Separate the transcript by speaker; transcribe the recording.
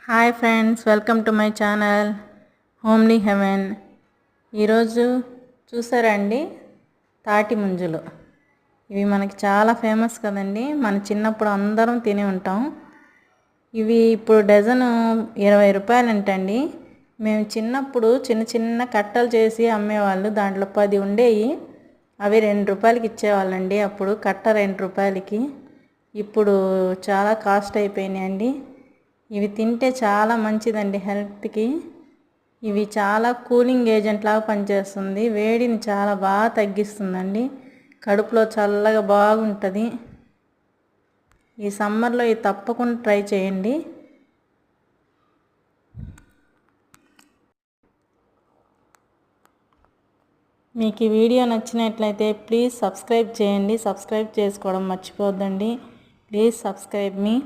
Speaker 1: Hi friends, welcome to my channel homely heaven. ఈరోజు చూసారండి తాటి ముంజలు. ఇవి మనకి చాలా ఫేమస్ కదండి. మన చిన్నప్పుడు అందరం తిని ఉంటాం. ఇవి ఇప్పుడు డజను 20 రూపాయలు అంటండి. మేము చిన్నప్పుడు చిన్న చిన్న కట్టలు చేసి అమ్మేవాళ్ళు. దాంట్లో 10 ఉండేవి. అవి 2 రూపాయలకి ఇచ్చేవాళ్ళండి. అప్పుడు కట్ట 2 రూపాయలకి. ఇప్పుడు చాలా కాస్ట్ అయిపోయినాయండి. ఇవి తింటే చాలా మంచిదండి హెల్త్కి. ఇవి చాలా కూలింగ్ ఏజెంట్ లాగా పనిచేస్తుంది. వేడిని చాలా బాగా తగ్గిస్తుందండి. కడుపులో చల్లగా బాగుంటుంది. ఈ సమ్మర్లో ఇది తప్పకుండా ట్రై చేయండి. మీకు ఈ వీడియో నచ్చినట్లయితే ప్లీజ్ సబ్స్క్రైబ్ చేయండి. సబ్స్క్రైబ్ చేసుకోవడం మర్చిపోద్దండి. Please subscribe me.